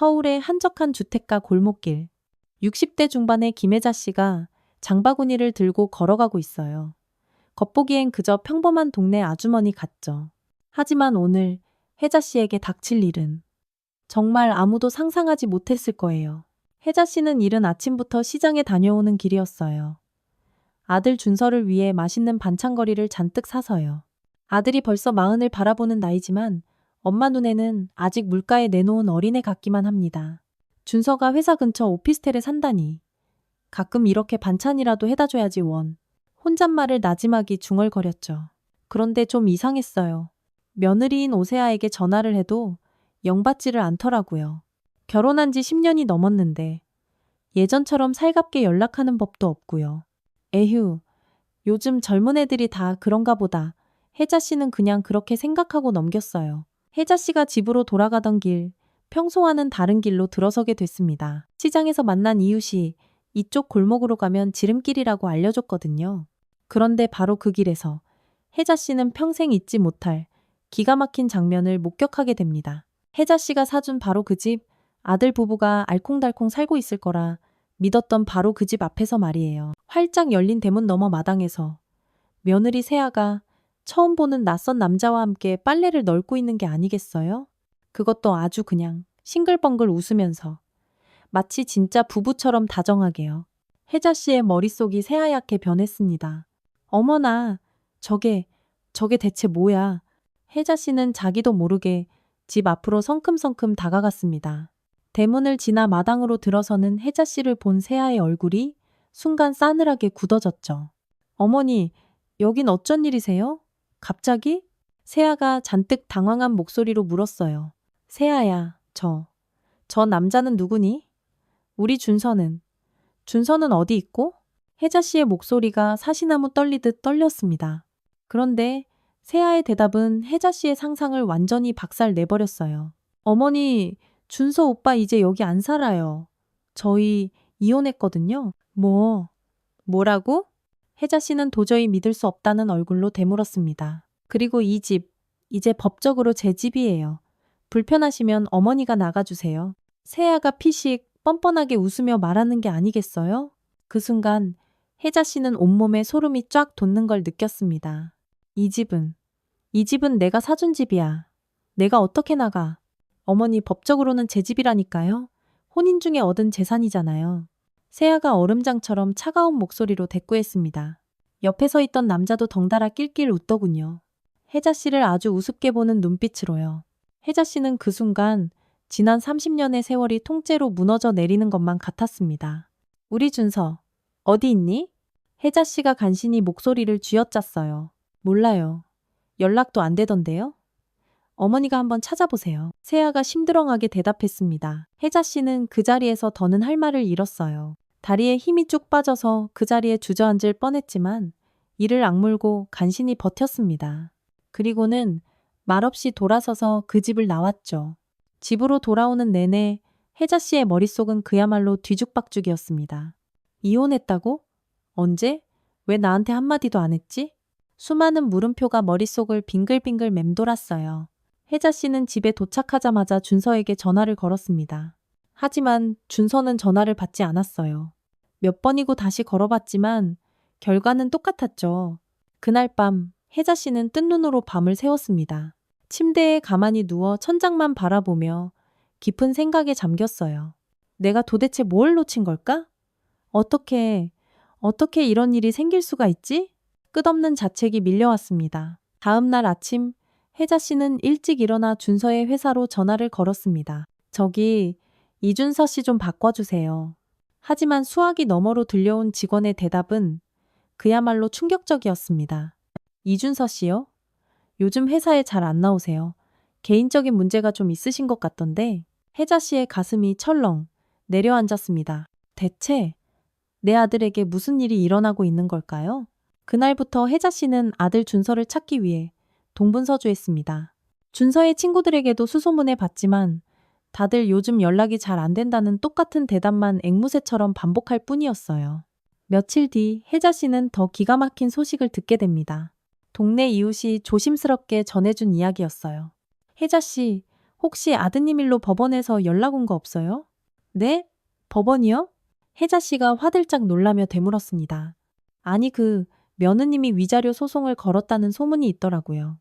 서울의 한적한 주택가 골목길. 60대 중반의 김혜자 씨가 장바구니를 들고 걸어가고 있어요. 겉보기엔 그저 평범한 동네 아주머니 같죠. 하지만 오늘 혜자 씨에게 닥칠 일은 정말 아무도 상상하지 못했을 거예요. 혜자 씨는 이른 아침부터 시장에 다녀오는 길이었어요. 아들 준서를 위해 맛있는 반찬거리를 잔뜩 사서요. 아들이 벌써 40을 바라보는 나이지만 엄마 눈에는 아직 물가에 내놓은 어린애 같기만 합니다. 준서가 회사 근처 오피스텔에 산다니. 가끔 이렇게 반찬이라도 해다 줘야지 원. 혼잣말을 나지막이 중얼거렸죠. 그런데 좀 이상했어요. 며느리인 오세아에게 전화를 해도 영 받지를 않더라고요. 결혼한 지 10년이 넘었는데 예전처럼 살갑게 연락하는 법도 없고요. 에휴, 요즘 젊은 애들이 다 그런가 보다. 혜자 씨는 그냥 그렇게 생각하고 넘겼어요. 혜자 씨가 집으로 돌아가던 길, 평소와는 다른 길로 들어서게 됐습니다. 시장에서 만난 이웃이 이쪽 골목으로 가면 지름길이라고 알려줬거든요. 그런데 바로 그 길에서 혜자 씨는 평생 잊지 못할 기가 막힌 장면을 목격하게 됩니다. 혜자 씨가 사준 바로 그 집, 아들 부부가 알콩달콩 살고 있을 거라 믿었던 바로 그 집 앞에서 말이에요. 활짝 열린 대문 너머 마당에서 며느리 세아가 처음 보는 낯선 남자와 함께 빨래를 널고 있는 게 아니겠어요? 그것도 아주 그냥 싱글벙글 웃으면서 마치 진짜 부부처럼 다정하게요. 혜자 씨의 머릿속이 새하얗게 변했습니다. 어머나, 저게 대체 뭐야? 혜자 씨는 자기도 모르게 집 앞으로 성큼성큼 다가갔습니다. 대문을 지나 마당으로 들어서는 혜자 씨를 본 세아의 얼굴이 순간 싸늘하게 굳어졌죠. 어머니, 여긴 어쩐 일이세요? 갑자기? 세아가 잔뜩 당황한 목소리로 물었어요. 세아야, 저 남자는 누구니? 우리 준서는 어디 있고? 혜자 씨의 목소리가 사시나무 떨리듯 떨렸습니다. 그런데 세아의 대답은 혜자 씨의 상상을 완전히 박살 내버렸어요. 어머니, 준서 오빠 이제 여기 안 살아요. 저희 이혼했거든요. 뭐라고? 혜자 씨는 도저히 믿을 수 없다는 얼굴로 되물었습니다. 그리고 이 집, 이제 법적으로 제 집이에요. 불편하시면 어머니가 나가주세요. 세아가 피식 뻔뻔하게 웃으며 말하는 게 아니겠어요? 그 순간 혜자 씨는 온몸에 소름이 쫙 돋는 걸 느꼈습니다. 이 집은 내가 사준 집이야. 내가 어떻게 나가? 어머니, 법적으로는 제 집이라니까요. 혼인 중에 얻은 재산이잖아요. 세아가 얼음장처럼 차가운 목소리로 대꾸했습니다. 옆에 서 있던 남자도 덩달아 낄낄 웃더군요. 혜자 씨를 아주 우습게 보는 눈빛으로요. 혜자 씨는 그 순간 지난 30년의 세월이 통째로 무너져 내리는 것만 같았습니다. 우리 준서, 어디 있니? 혜자 씨가 간신히 목소리를 쥐어짰어요. 몰라요. 연락도 안 되던데요? 어머니가 한번 찾아보세요. 세아가 심드렁하게 대답했습니다. 혜자 씨는 그 자리에서 더는 할 말을 잃었어요. 다리에 힘이 쭉 빠져서 그 자리에 주저앉을 뻔했지만 이를 악물고 간신히 버텼습니다. 그리고는 말없이 돌아서서 그 집을 나왔죠. 집으로 돌아오는 내내 혜자 씨의 머릿속은 그야말로 뒤죽박죽이었습니다. 이혼했다고? 언제? 왜 나한테 한마디도 안 했지? 수많은 물음표가 머릿속을 빙글빙글 맴돌았어요. 혜자 씨는 집에 도착하자마자 준서에게 전화를 걸었습니다. 하지만 준서는 전화를 받지 않았어요. 몇 번이고 다시 걸어봤지만 결과는 똑같았죠. 그날 밤 혜자 씨는 뜬 눈으로 밤을 새웠습니다. 침대에 가만히 누워 천장만 바라보며 깊은 생각에 잠겼어요. 내가 도대체 뭘 놓친 걸까? 어떻게 이런 일이 생길 수가 있지? 끝없는 자책이 밀려왔습니다. 다음 날 아침 혜자 씨는 일찍 일어나 준서의 회사로 전화를 걸었습니다. 저기, 이준서 씨 좀 바꿔주세요. 하지만 수화기 너머로 들려온 직원의 대답은 그야말로 충격적이었습니다. 이준서 씨요? 요즘 회사에 잘 안 나오세요. 개인적인 문제가 좀 있으신 것 같던데. 혜자 씨의 가슴이 철렁 내려앉았습니다. 대체 내 아들에게 무슨 일이 일어나고 있는 걸까요? 그날부터 혜자 씨는 아들 준서를 찾기 위해 동분서주했습니다. 준서의 친구들에게도 수소문해 봤지만 다들 요즘 연락이 잘 안 된다는 똑같은 대답만 앵무새처럼 반복할 뿐이었어요. 며칠 뒤 혜자 씨는 더 기가 막힌 소식을 듣게 됩니다. 동네 이웃이 조심스럽게 전해준 이야기였어요. 혜자 씨, 혹시 아드님 일로 법원에서 연락 온 거 없어요? 네? 법원이요? 혜자 씨가 화들짝 놀라며 되물었습니다. 아니 며느님이 위자료 소송을 걸었다는 소문이 있더라고요.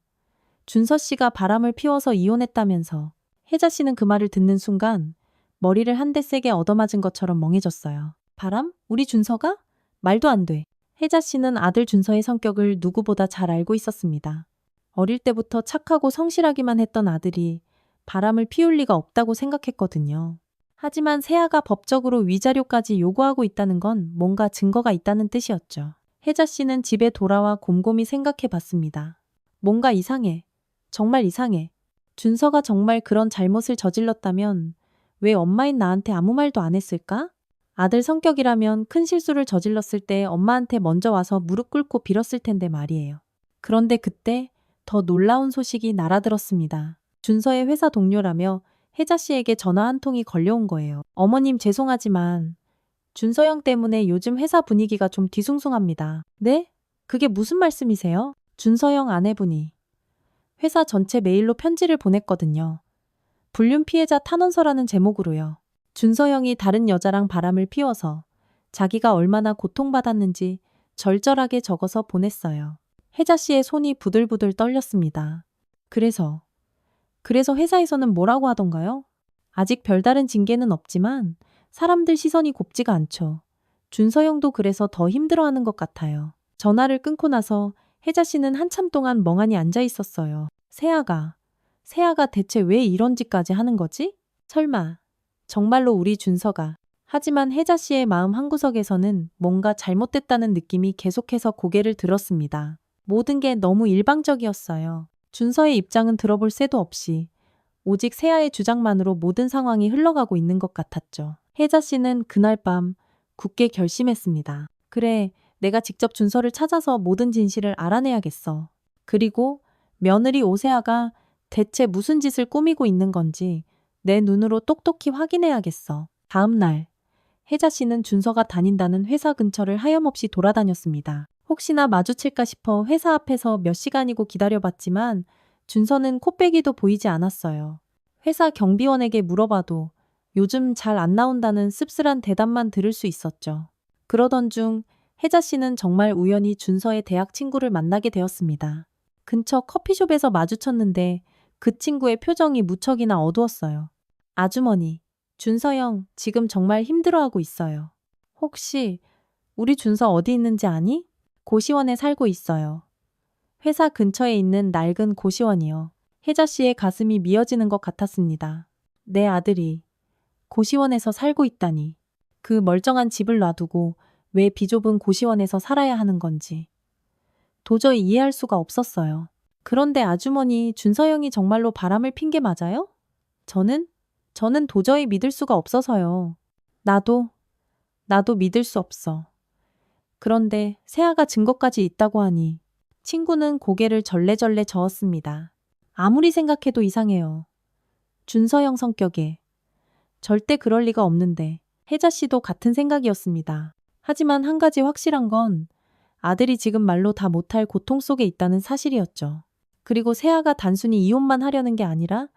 준서 씨가 바람을 피워서 이혼했다면서. 혜자 씨는 그 말을 듣는 순간 머리를 한 대 세게 얻어맞은 것처럼 멍해졌어요. 바람? 우리 준서가? 말도 안 돼. 혜자 씨는 아들 준서의 성격을 누구보다 잘 알고 있었습니다. 어릴 때부터 착하고 성실하기만 했던 아들이 바람을 피울 리가 없다고 생각했거든요. 하지만 세아가 법적으로 위자료까지 요구하고 있다는 건 뭔가 증거가 있다는 뜻이었죠. 혜자 씨는 집에 돌아와 곰곰이 생각해 봤습니다. 뭔가 이상해. 정말 이상해. 준서가 정말 그런 잘못을 저질렀다면 왜 엄마인 나한테 아무 말도 안 했을까? 아들 성격이라면 큰 실수를 저질렀을 때 엄마한테 먼저 와서 무릎 꿇고 빌었을 텐데 말이에요. 그런데 그때 더 놀라운 소식이 날아들었습니다. 준서의 회사 동료라며 혜자 씨에게 전화 한 통이 걸려온 거예요. 어머님 죄송하지만 준서 형 때문에 요즘 회사 분위기가 좀 뒤숭숭합니다. 네? 그게 무슨 말씀이세요? 준서 형 아내분이 회사 전체 메일로 편지를 보냈거든요. 불륜 피해자 탄원서라는 제목으로요. 준서 형이 다른 여자랑 바람을 피워서 자기가 얼마나 고통받았는지 절절하게 적어서 보냈어요. 혜자 씨의 손이 부들부들 떨렸습니다. 그래서 회사에서는 뭐라고 하던가요? 아직 별다른 징계는 없지만 사람들 시선이 곱지가 않죠. 준서 형도 그래서 더 힘들어하는 것 같아요. 전화를 끊고 나서 혜자 씨는 한참 동안 멍하니 앉아 있었어요. 세아가 대체 왜 이런 짓까지 하는 거지? 설마 정말로 우리 준서가. 하지만 혜자 씨의 마음 한구석에서는 뭔가 잘못됐다는 느낌이 계속해서 고개를 들었습니다. 모든 게 너무 일방적이었어요. 준서의 입장은 들어볼 새도 없이 오직 세아의 주장만으로 모든 상황이 흘러가고 있는 것 같았죠. 혜자 씨는 그날 밤 굳게 결심했습니다. 그래, 내가 직접 준서를 찾아서 모든 진실을 알아내야겠어. 그리고 며느리 오세아가 대체 무슨 짓을 꾸미고 있는 건지 내 눈으로 똑똑히 확인해야겠어. 다음 날, 혜자 씨는 준서가 다닌다는 회사 근처를 하염없이 돌아다녔습니다. 혹시나 마주칠까 싶어 회사 앞에서 몇 시간이고 기다려봤지만 준서는 코빼기도 보이지 않았어요. 회사 경비원에게 물어봐도 요즘 잘 안 나온다는 씁쓸한 대답만 들을 수 있었죠. 그러던 중 혜자 씨는 정말 우연히 준서의 대학 친구를 만나게 되었습니다. 근처 커피숍에서 마주쳤는데 그 친구의 표정이 무척이나 어두웠어요. 아주머니, 준서 형 지금 정말 힘들어하고 있어요. 혹시 우리 준서 어디 있는지 아니? 고시원에 살고 있어요. 회사 근처에 있는 낡은 고시원이요. 혜자 씨의 가슴이 미어지는 것 같았습니다. 내 아들이 고시원에서 살고 있다니. 그 멀쩡한 집을 놔두고 왜 비좁은 고시원에서 살아야 하는 건지 도저히 이해할 수가 없었어요. 그런데 아주머니, 준서 형이 정말로 바람을 핀 게 맞아요? 저는 도저히 믿을 수가 없어서요. 나도 믿을 수 없어. 그런데 세아가 증거까지 있다고 하니 친구는 고개를 절레절레 저었습니다. 아무리 생각해도 이상해요. 준서 형 성격에. 절대 그럴 리가 없는데. 혜자 씨도 같은 생각이었습니다. 하지만 한 가지 확실한 건 아들이 지금 말로 다 못할 고통 속에 있다는 사실이었죠. 그리고 세아가 단순히 이혼만 하려는 게 아니라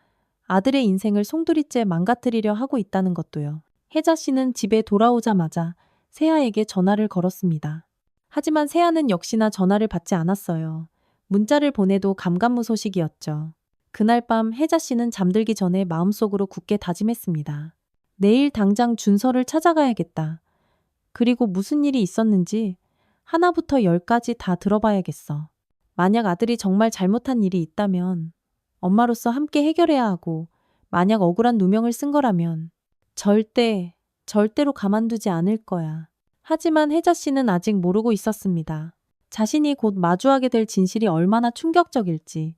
아들의 인생을 송두리째 망가뜨리려 하고 있다는 것도요. 혜자 씨는 집에 돌아오자마자 세아에게 전화를 걸었습니다. 하지만 세아는 역시나 전화를 받지 않았어요. 문자를 보내도 감감무소식이었죠. 그날 밤 혜자 씨는 잠들기 전에 마음속으로 굳게 다짐했습니다. 내일 당장 준서를 찾아가야겠다. 그리고 무슨 일이 있었는지 하나부터 열까지 다 들어봐야겠어. 만약 아들이 정말 잘못한 일이 있다면 엄마로서 함께 해결해야 하고, 만약 억울한 누명을 쓴 거라면 절대로 가만두지 않을 거야. 하지만 혜자 씨는 아직 모르고 있었습니다. 자신이 곧 마주하게 될 진실이 얼마나 충격적일지,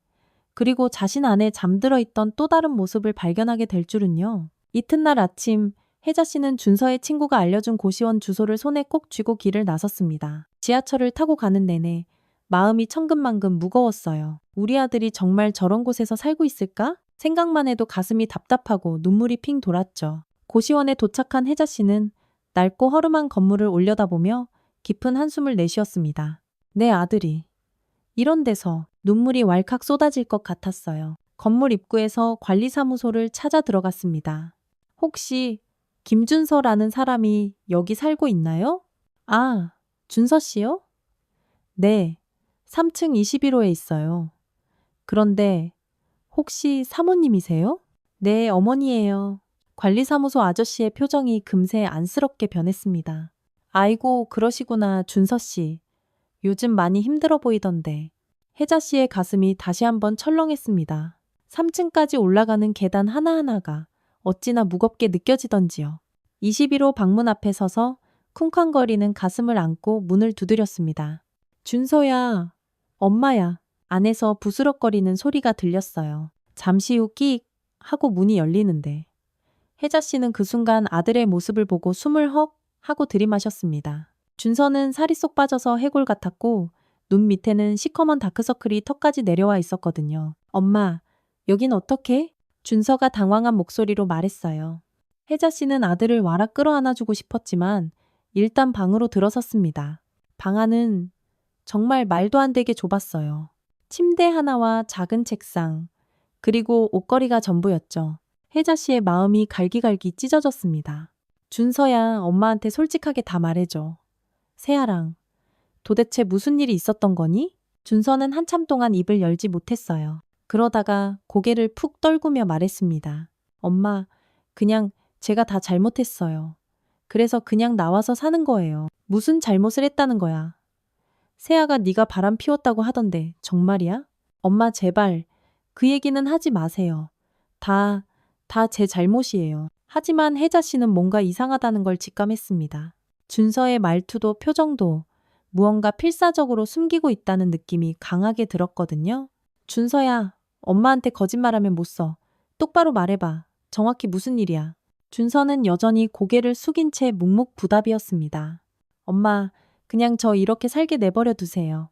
그리고 자신 안에 잠들어 있던 또 다른 모습을 발견하게 될 줄은요. 이튿날 아침, 혜자 씨는 준서의 친구가 알려준 고시원 주소를 손에 꼭 쥐고 길을 나섰습니다. 지하철을 타고 가는 내내 마음이 천근만근 무거웠어요. 우리 아들이 정말 저런 곳에서 살고 있을까? 생각만 해도 가슴이 답답하고 눈물이 핑 돌았죠. 고시원에 도착한 혜자 씨는 낡고 허름한 건물을 올려다보며 깊은 한숨을 내쉬었습니다. 내 아들이 이런 데서. 눈물이 왈칵 쏟아질 것 같았어요. 건물 입구에서 관리사무소를 찾아 들어갔습니다. 혹시 김준서라는 사람이 여기 살고 있나요? 아, 준서 씨요? 네, 3층 21호에 있어요. 그런데 혹시 사모님이세요? 네, 어머니예요. 관리사무소 아저씨의 표정이 금세 안쓰럽게 변했습니다. 아이고, 그러시구나, 준서 씨. 요즘 많이 힘들어 보이던데. 혜자 씨의 가슴이 다시 한번 철렁했습니다. 3층까지 올라가는 계단 하나하나가 어찌나 무겁게 느껴지던지요. 21호 방문 앞에 서서 쿵쾅거리는 가슴을 안고 문을 두드렸습니다. 준서야, 엄마야. 안에서 부스럭거리는 소리가 들렸어요. 잠시 후 끽 하고 문이 열리는데 혜자 씨는 그 순간 아들의 모습을 보고 숨을 헉 하고 들이마셨습니다. 준서는 살이 쏙 빠져서 해골 같았고 눈 밑에는 시커먼 다크서클이 턱까지 내려와 있었거든요. 엄마, 여긴 어떻게? 준서가 당황한 목소리로 말했어요. 혜자 씨는 아들을 와락 끌어안아주고 싶었지만 일단 방으로 들어섰습니다. 방 안은 정말 말도 안 되게 좁았어요. 침대 하나와 작은 책상, 그리고 옷걸이가 전부였죠. 혜자 씨의 마음이 갈기갈기 찢어졌습니다. 준서야, 엄마한테 솔직하게 다 말해줘. 세아랑, 도대체 무슨 일이 있었던 거니? 준서는 한참 동안 입을 열지 못했어요. 그러다가 고개를 푹 떨구며 말했습니다. 엄마, 그냥 제가 다 잘못했어요. 그래서 그냥 나와서 사는 거예요. 무슨 잘못을 했다는 거야? 세아가 네가 바람 피웠다고 하던데 정말이야? 엄마 제발 그 얘기는 하지 마세요. 다 제 잘못이에요. 하지만 혜자 씨는 뭔가 이상하다는 걸 직감했습니다. 준서의 말투도 표정도 무언가 필사적으로 숨기고 있다는 느낌이 강하게 들었거든요. 준서야, 엄마한테 거짓말하면 못 써. 똑바로 말해봐. 정확히 무슨 일이야? 준서는 여전히 고개를 숙인 채 묵묵부답이었습니다. 엄마, 그냥 저 이렇게 살게 내버려 두세요.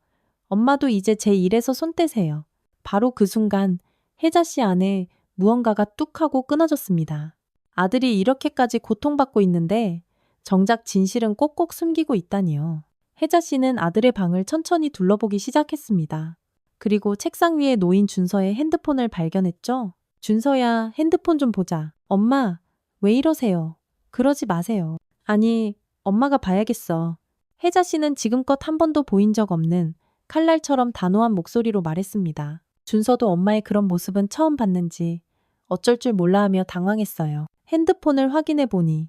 엄마도 이제 제 일에서 손 떼세요. 바로 그 순간 혜자 씨 안에 무언가가 뚝 하고 끊어졌습니다. 아들이 이렇게까지 고통받고 있는데 정작 진실은 꼭꼭 숨기고 있다니요. 혜자 씨는 아들의 방을 천천히 둘러보기 시작했습니다. 그리고 책상 위에 놓인 준서의 핸드폰을 발견했죠. 준서야, 핸드폰 좀 보자. 엄마, 왜 이러세요? 그러지 마세요. 아니, 엄마가 봐야겠어. 혜자 씨는 지금껏 한 번도 보인 적 없는 칼날처럼 단호한 목소리로 말했습니다. 준서도 엄마의 그런 모습은 처음 봤는지 어쩔 줄 몰라 하며 당황했어요. 핸드폰을 확인해 보니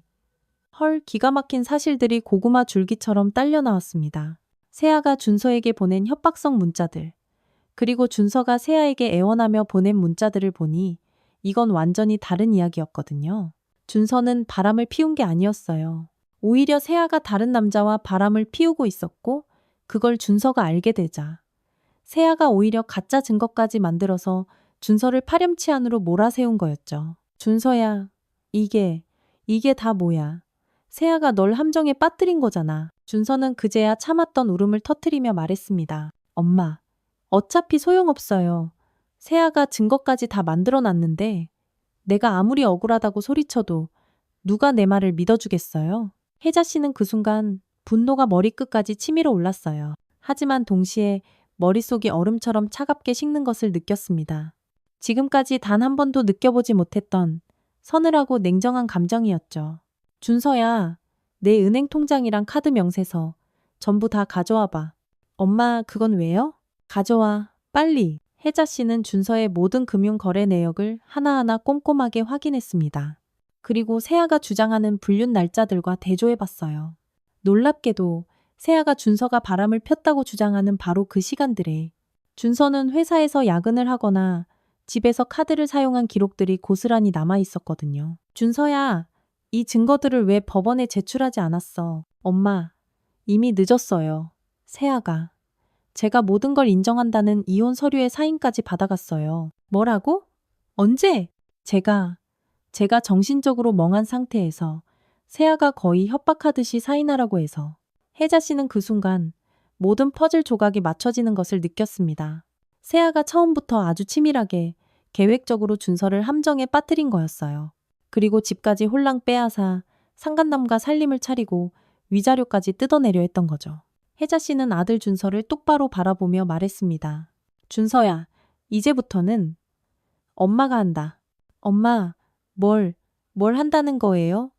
헐, 기가 막힌 사실들이 고구마 줄기처럼 딸려 나왔습니다. 세아가 준서에게 보낸 협박성 문자들, 그리고 준서가 세아에게 애원하며 보낸 문자들을 보니 이건 완전히 다른 이야기였거든요. 준서는 바람을 피운 게 아니었어요. 오히려 세아가 다른 남자와 바람을 피우고 있었고 그걸 준서가 알게 되자 세아가 오히려 가짜 증거까지 만들어서 준서를 파렴치 안으로 몰아세운 거였죠. 준서야, 이게 다 뭐야? 세아가 널 함정에 빠뜨린 거잖아. 준서는 그제야 참았던 울음을 터뜨리며 말했습니다. 엄마, 어차피 소용없어요. 세아가 증거까지 다 만들어놨는데 내가 아무리 억울하다고 소리쳐도 누가 내 말을 믿어주겠어요? 혜자 씨는 그 순간 분노가 머리끝까지 치밀어 올랐어요. 하지만 동시에 머릿속이 얼음처럼 차갑게 식는 것을 느꼈습니다. 지금까지 단 한 번도 느껴보지 못했던 서늘하고 냉정한 감정이었죠. 준서야, 내 은행 통장이랑 카드 명세서 전부 다 가져와 봐. 엄마, 그건 왜요? 가져와, 빨리. 혜자 씨는 준서의 모든 금융 거래 내역을 하나하나 꼼꼼하게 확인했습니다. 그리고 세아가 주장하는 불륜 날짜들과 대조해봤어요. 놀랍게도 세아가 준서가 바람을 폈다고 주장하는 바로 그 시간들에 준서는 회사에서 야근을 하거나 집에서 카드를 사용한 기록들이 고스란히 남아 있었거든요. 준서야, 이 증거들을 왜 법원에 제출하지 않았어? 엄마, 이미 늦었어요. 세아가. 제가 모든 걸 인정한다는 이혼 서류의 사인까지 받아갔어요. 뭐라고? 언제? 제가 정신적으로 멍한 상태에서 세아가 거의 협박하듯이 사인하라고 해서 혜자 씨는 그 순간 모든 퍼즐 조각이 맞춰지는 것을 느꼈습니다. 세아가 처음부터 아주 치밀하게 계획적으로 준서를 함정에 빠뜨린 거였어요. 그리고 집까지 홀랑 빼앗아 상간남과 살림을 차리고 위자료까지 뜯어내려 했던 거죠. 혜자 씨는 아들 준서를 똑바로 바라보며 말했습니다. 준서야, 이제부터는 엄마가 한다. 엄마, 뭘 한다는 거예요?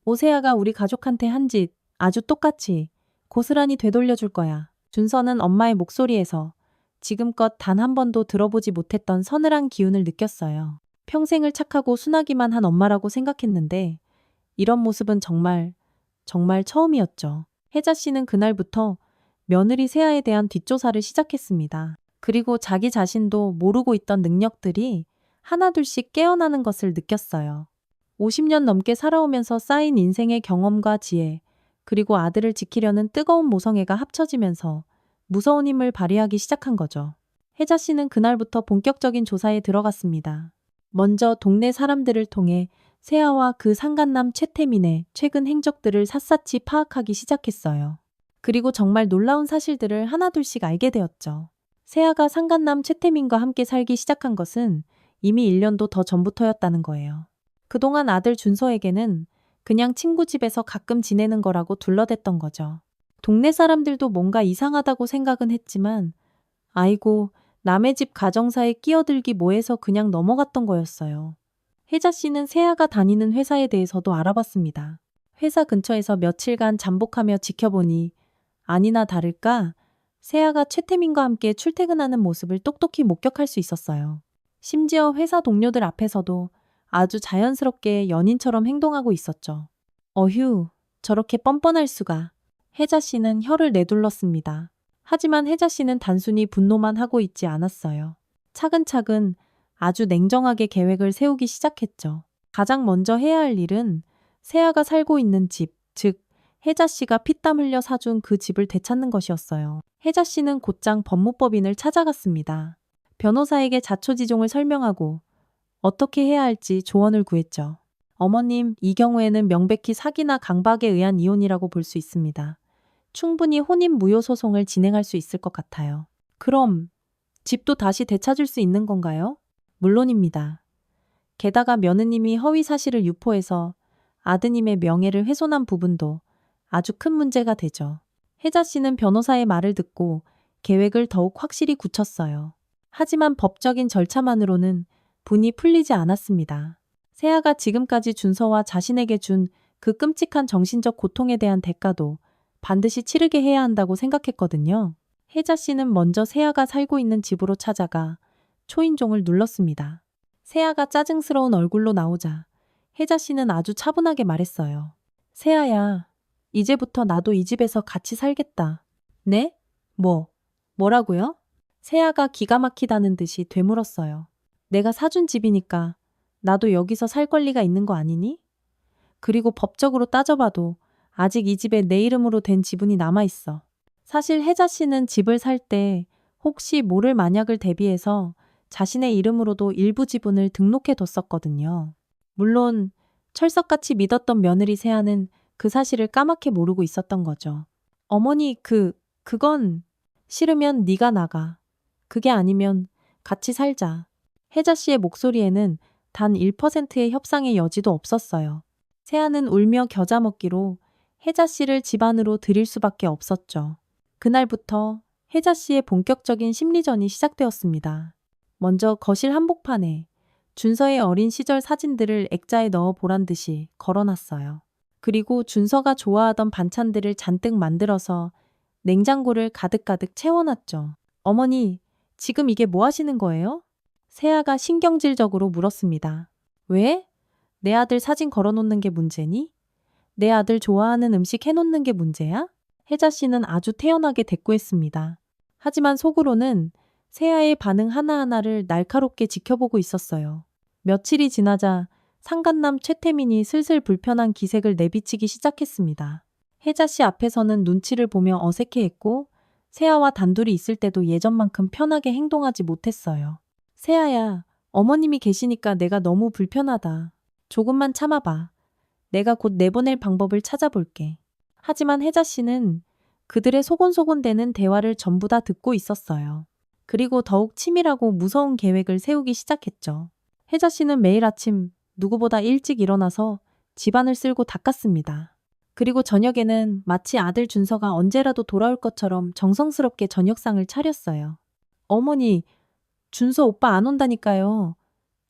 오세아가 우리 가족한테 한 짓 아주 똑같이 고스란히 되돌려줄 거야. 준서는 엄마의 목소리에서 지금껏 단 한 번도 들어보지 못했던 서늘한 기운을 느꼈어요. 평생을 착하고 순하기만 한 엄마라고 생각했는데 이런 모습은 정말 처음이었죠. 혜자 씨는 그날부터 며느리 세아에 대한 뒷조사를 시작했습니다. 그리고 자기 자신도 모르고 있던 능력들이 하나둘씩 깨어나는 것을 느꼈어요. 50년 넘게 살아오면서 쌓인 인생의 경험과 지혜, 그리고 아들을 지키려는 뜨거운 모성애가 합쳐지면서 무서운 힘을 발휘하기 시작한 거죠. 혜자 씨는 그날부터 본격적인 조사에 들어갔습니다. 먼저 동네 사람들을 통해 세아와 그 상간남 최태민의 최근 행적들을 샅샅이 파악하기 시작했어요. 그리고 정말 놀라운 사실들을 하나둘씩 알게 되었죠. 세아가 상간남 최태민과 함께 살기 시작한 것은 이미 1년도 더 전부터였다는 거예요. 그동안 아들 준서에게는 그냥 친구 집에서 가끔 지내는 거라고 둘러댔던 거죠. 동네 사람들도 뭔가 이상하다고 생각은 했지만 아이고, 남의 집 가정사에 끼어들기 뭐해서 그냥 넘어갔던 거였어요. 혜자 씨는 세아가 다니는 회사에 대해서도 알아봤습니다. 회사 근처에서 며칠간 잠복하며 지켜보니 아니나 다를까 세아가 최태민과 함께 출퇴근하는 모습을 똑똑히 목격할 수 있었어요. 심지어 회사 동료들 앞에서도 아주 자연스럽게 연인처럼 행동하고 있었죠. 어휴, 저렇게 뻔뻔할 수가. 혜자 씨는 혀를 내둘렀습니다. 하지만 혜자 씨는 단순히 분노만 하고 있지 않았어요. 차근차근 아주 냉정하게 계획을 세우기 시작했죠. 가장 먼저 해야 할 일은 세아가 살고 있는 집, 즉 혜자 씨가 피땀 흘려 사준 그 집을 되찾는 것이었어요. 혜자 씨는 곧장 법무법인을 찾아갔습니다. 변호사에게 자초지종을 설명하고 어떻게 해야 할지 조언을 구했죠. 어머님, 이 경우에는 명백히 사기나 강박에 의한 이혼이라고 볼 수 있습니다. 충분히 혼인 무효 소송을 진행할 수 있을 것 같아요. 그럼 집도 다시 되찾을 수 있는 건가요? 물론입니다. 게다가 며느님이 허위 사실을 유포해서 아드님의 명예를 훼손한 부분도 아주 큰 문제가 되죠. 혜자 씨는 변호사의 말을 듣고 계획을 더욱 확실히 굳혔어요. 하지만 법적인 절차만으로는 분이 풀리지 않았습니다. 세아가 지금까지 준서와 자신에게 준 그 끔찍한 정신적 고통에 대한 대가도 반드시 치르게 해야 한다고 생각했거든요. 혜자 씨는 먼저 세아가 살고 있는 집으로 찾아가 초인종을 눌렀습니다. 세아가 짜증스러운 얼굴로 나오자 혜자 씨는 아주 차분하게 말했어요. 세아야, 이제부터 나도 이 집에서 같이 살겠다. 네? 뭐라고요? 세아가 기가 막히다는 듯이 되물었어요. 내가 사준 집이니까 나도 여기서 살 권리가 있는 거 아니니? 그리고 법적으로 따져봐도 아직 이 집에 내 이름으로 된 지분이 남아있어. 사실 혜자 씨는 집을 살 때 혹시 모를 만약을 대비해서 자신의 이름으로도 일부 지분을 등록해 뒀었거든요. 물론 철석같이 믿었던 며느리 세아는 그 사실을 까맣게 모르고 있었던 거죠. 어머니, 그건 싫으면 네가 나가. 그게 아니면 같이 살자. 혜자 씨의 목소리에는 단 1%의 협상의 여지도 없었어요. 세아는 울며 겨자 먹기로 혜자 씨를 집 안으로 들일 수밖에 없었죠. 그날부터 혜자 씨의 본격적인 심리전이 시작되었습니다. 먼저 거실 한복판에 준서의 어린 시절 사진들을 액자에 넣어 보란 듯이 걸어놨어요. 그리고 준서가 좋아하던 반찬들을 잔뜩 만들어서 냉장고를 가득가득 채워놨죠. 어머니, 지금 이게 뭐 하시는 거예요? 세아가 신경질적으로 물었습니다. 왜? 내 아들 사진 걸어놓는 게 문제니? 내 아들 좋아하는 음식 해놓는 게 문제야? 혜자 씨는 아주 태연하게 대꾸했습니다. 하지만 속으로는 세아의 반응 하나하나를 날카롭게 지켜보고 있었어요. 며칠이 지나자 상간남 최태민이 슬슬 불편한 기색을 내비치기 시작했습니다. 혜자 씨 앞에서는 눈치를 보며 어색해했고 세아와 단둘이 있을 때도 예전만큼 편하게 행동하지 못했어요. 세아야, 어머님이 계시니까 내가 너무 불편하다. 조금만 참아봐. 내가 곧 내보낼 방법을 찾아볼게. 하지만 혜자 씨는 그들의 소곤소곤대는 대화를 전부 다 듣고 있었어요. 그리고 더욱 치밀하고 무서운 계획을 세우기 시작했죠. 혜자 씨는 매일 아침 누구보다 일찍 일어나서 집안을 쓸고 닦았습니다. 그리고 저녁에는 마치 아들 준서가 언제라도 돌아올 것처럼 정성스럽게 저녁상을 차렸어요. 어머니, 준서 오빠 안 온다니까요.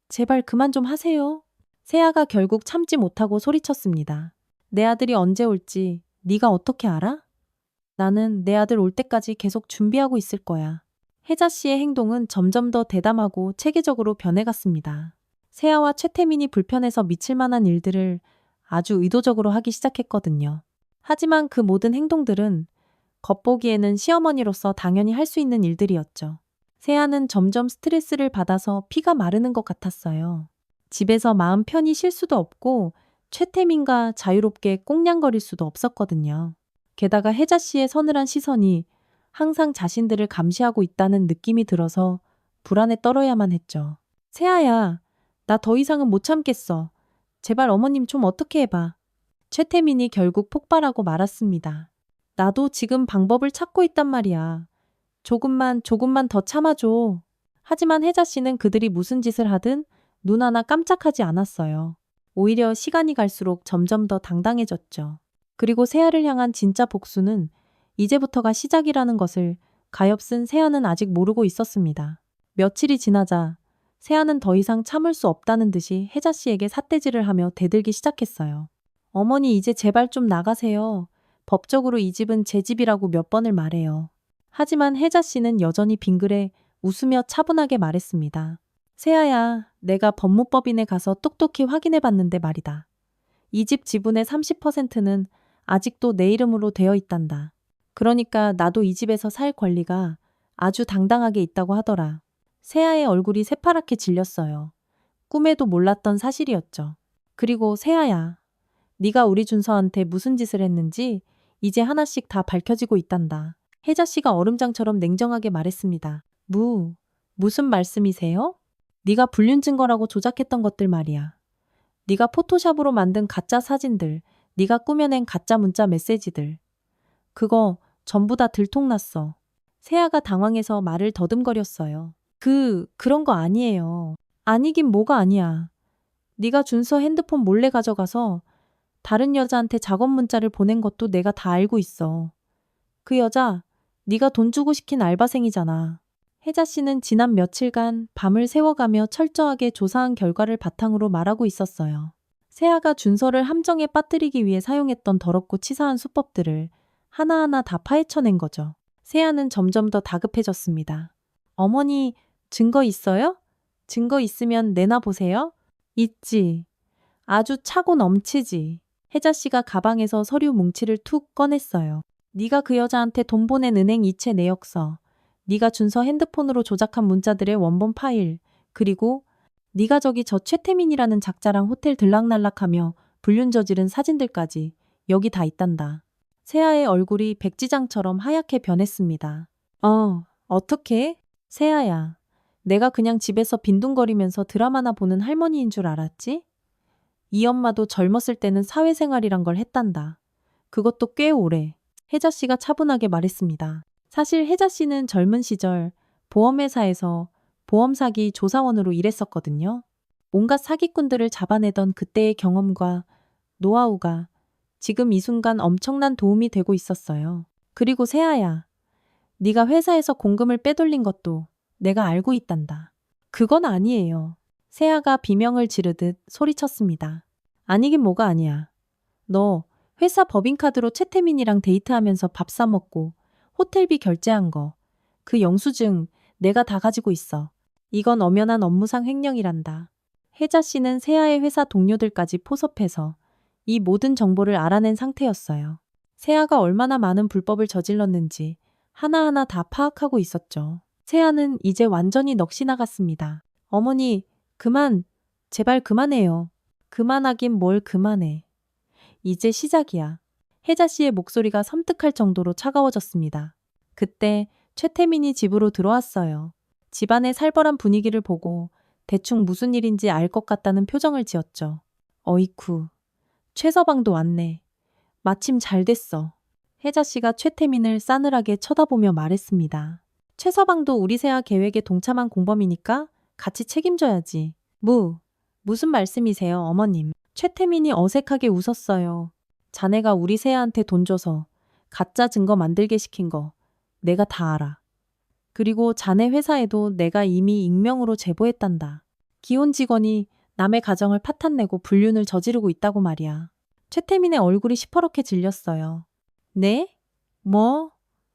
제발 그만 좀 하세요. 세아가 결국 참지 못하고 소리쳤습니다. 내 아들이 언제 올지 네가 어떻게 알아? 나는 내 아들 올 때까지 계속 준비하고 있을 거야. 혜자 씨의 행동은 점점 더 대담하고 체계적으로 변해갔습니다. 세아와 최태민이 불편해서 미칠 만한 일들을 아주 의도적으로 하기 시작했거든요. 하지만 그 모든 행동들은 겉보기에는 시어머니로서 당연히 할 수 있는 일들이었죠. 세아는 점점 스트레스를 받아서 피가 마르는 것 같았어요. 집에서 마음 편히 쉴 수도 없고 최태민과 자유롭게 꽁냥거릴 수도 없었거든요. 게다가 혜자 씨의 서늘한 시선이 항상 자신들을 감시하고 있다는 느낌이 들어서 불안에 떨어야만 했죠. 세아야, 나 더 이상은 못 참겠어. 제발 어머님 좀 어떻게 해봐. 최태민이 결국 폭발하고 말았습니다. 나도 지금 방법을 찾고 있단 말이야. 조금만 더 참아줘. 하지만 혜자 씨는 그들이 무슨 짓을 하든 눈 하나 깜짝하지 않았어요. 오히려 시간이 갈수록 점점 더 당당해졌죠. 그리고 세아를 향한 진짜 복수는 이제부터가 시작이라는 것을 가엾은 세아는 아직 모르고 있었습니다. 며칠이 지나자 세아는 더 이상 참을 수 없다는 듯이 혜자 씨에게 삿대질을 하며 대들기 시작했어요. 어머니 이제 제발 좀 나가세요. 법적으로 이 집은 제 집이라고 몇 번을 말해요. 하지만 혜자 씨는 여전히 빙그레 웃으며 차분하게 말했습니다. 세아야, 내가 법무법인에 가서 똑똑히 확인해 봤는데 말이다. 이 집 지분의 30%는 아직도 내 이름으로 되어 있단다. 그러니까 나도 이 집에서 살 권리가 아주 당당하게 있다고 하더라. 세아의 얼굴이 새파랗게 질렸어요. 꿈에도 몰랐던 사실이었죠. 그리고 세아야, 네가 우리 준서한테 무슨 짓을 했는지 이제 하나씩 다 밝혀지고 있단다. 혜자 씨가 얼음장처럼 냉정하게 말했습니다. 무슨 말씀이세요? 네가 불륜 증거라고 조작했던 것들 말이야. 네가 포토샵으로 만든 가짜 사진들, 네가 꾸며낸 가짜 문자 메시지들. 그거 전부 다 들통났어. 세아가 당황해서 말을 더듬거렸어요. 그런 거 아니에요. 아니긴 뭐가 아니야. 네가 준서 핸드폰 몰래 가져가서 다른 여자한테 작업 문자를 보낸 것도 내가 다 알고 있어. 그 여자 네가 돈 주고 시킨 알바생이잖아. 혜자 씨는 지난 며칠간 밤을 새워가며 철저하게 조사한 결과를 바탕으로 말하고 있었어요. 세아가 준서를 함정에 빠뜨리기 위해 사용했던 더럽고 치사한 수법들을 하나하나 다 파헤쳐낸 거죠. 세아는 점점 더 다급해졌습니다. 어머니, 증거 있어요? 증거 있으면 내놔 보세요. 있지. 아주 차고 넘치지. 혜자 씨가 가방에서 서류 뭉치를 툭 꺼냈어요. 네가 그 여자한테 돈 보낸 은행 이체 내역서, 네가 준서 핸드폰으로 조작한 문자들의 원본 파일, 그리고 네가 저기 저 최태민이라는 작자랑 호텔 들락날락하며 불륜 저지른 사진들까지 여기 다 있단다. 세아의 얼굴이 백지장처럼 하얗게 변했습니다. 어떡해? 세아야, 내가 그냥 집에서 빈둥거리면서 드라마나 보는 할머니인 줄 알았지? 이 엄마도 젊었을 때는 사회생활이란 걸 했단다. 그것도 꽤 오래. 혜자 씨가 차분하게 말했습니다. 사실 혜자 씨는 젊은 시절 보험회사에서 보험사기 조사원으로 일했었거든요. 온갖 사기꾼들을 잡아내던 그때의 경험과 노하우가 지금 이 순간 엄청난 도움이 되고 있었어요. 그리고 세아야, 네가 회사에서 공금을 빼돌린 것도 내가 알고 있단다. 그건 아니에요. 세아가 비명을 지르듯 소리쳤습니다. 아니긴 뭐가 아니야. 너 회사 법인카드로 최태민이랑 데이트하면서 밥 사 먹고 호텔비 결제한 거, 그 영수증 내가 다 가지고 있어. 이건 엄연한 업무상 횡령이란다. 혜자 씨는 세아의 회사 동료들까지 포섭해서 이 모든 정보를 알아낸 상태였어요. 세아가 얼마나 많은 불법을 저질렀는지 하나하나 다 파악하고 있었죠. 세아는 이제 완전히 넋이 나갔습니다. 어머니, 제발 그만해요. 그만하긴 뭘 그만해. 이제 시작이야. 혜자 씨의 목소리가 섬뜩할 정도로 차가워졌습니다. 그때 최태민이 집으로 들어왔어요. 집안의 살벌한 분위기를 보고 대충 무슨 일인지 알 것 같다는 표정을 지었죠. 어이쿠, 최서방도 왔네. 마침 잘 됐어. 혜자 씨가 최태민을 싸늘하게 쳐다보며 말했습니다. 최서방도 우리 세아 계획에 동참한 공범이니까 같이 책임져야지. 무슨 말씀이세요, 어머님? 최태민이 어색하게 웃었어요. 자네가 우리 세아한테 돈 줘서 가짜 증거 만들게 시킨 거 내가 다 알아. 그리고 자네 회사에도 내가 이미 익명으로 제보했단다. 기혼 직원이 남의 가정을 파탄내고 불륜을 저지르고 있다고 말이야. 최태민의 얼굴이 시퍼렇게 질렸어요. 네?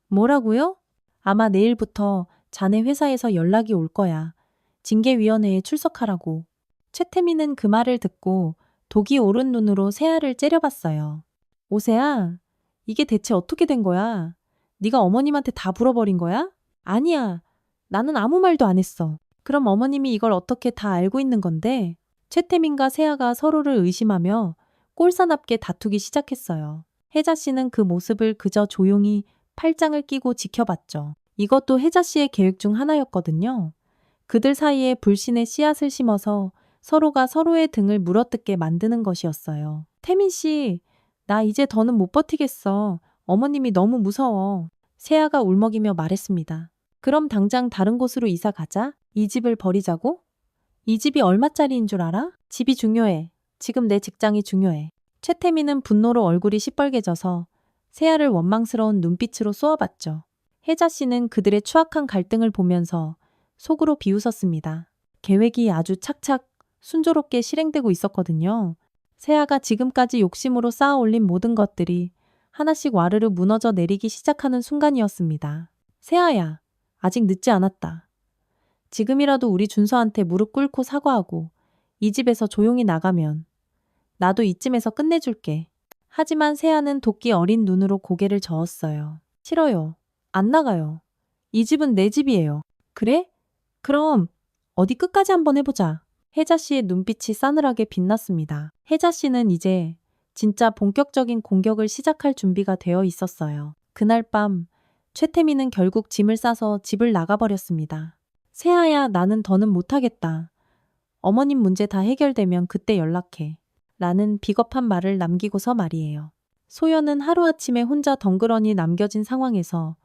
뭐라고요? 아마 내일부터 자네 회사에서 연락이 올 거야. 징계위원회에 출석하라고. 최태민은 그 말을 듣고 독이 오른 눈으로 세아를 째려봤어요. 오세아, 이게 대체 어떻게 된 거야? 네가 어머님한테 다 불어버린 거야? 아니야. 나는 아무 말도 안 했어. 그럼 어머님이 이걸 어떻게 다 알고 있는 건데? 최태민과 세아가 서로를 의심하며 꼴사납게 다투기 시작했어요. 혜자 씨는 그 모습을 그저 조용히 팔짱을 끼고 지켜봤죠. 이것도 혜자 씨의 계획 중 하나였거든요. 그들 사이에 불신의 씨앗을 심어서 서로가 서로의 등을 물어뜯게 만드는 것이었어요. 태민 씨, 나 이제 더는 못 버티겠어. 어머님이 너무 무서워. 세아가 울먹이며 말했습니다. 그럼 당장 다른 곳으로 이사 가자. 이 집을 버리자고? 이 집이 얼마짜리인 줄 알아? 집이 중요해. 지금 내 직장이 중요해. 최태민은 분노로 얼굴이 시뻘개져서 세아를 원망스러운 눈빛으로 쏘아봤죠. 혜자 씨는 그들의 추악한 갈등을 보면서 속으로 비웃었습니다. 계획이 아주 착착 순조롭게 실행되고 있었거든요. 세아가 지금까지 욕심으로 쌓아올린 모든 것들이 하나씩 와르르 무너져 내리기 시작하는 순간이었습니다. 세아야, 아직 늦지 않았다. 지금이라도 우리 준서한테 무릎 꿇고 사과하고 이 집에서 조용히 나가면 나도 이쯤에서 끝내줄게. 하지만 세아는 도끼 어린 눈으로 고개를 저었어요. 싫어요. 안 나가요. 이 집은 내 집이에요. 그래? 그럼 어디 끝까지 한번 해보자. 혜자 씨의 눈빛이 싸늘하게 빛났습니다. 혜자 씨는 이제 진짜 본격적인 공격을 시작할 준비가 되어 있었어요. 그날 밤 최태민은 결국 짐을 싸서 집을 나가버렸습니다. 세아야, 나는 더는 못하겠다. 어머님 문제 다 해결되면 그때 연락해. 라는 비겁한 말을 남기고서 말이에요. 소연은 하루아침에 혼자 덩그러니 남겨진 상황에서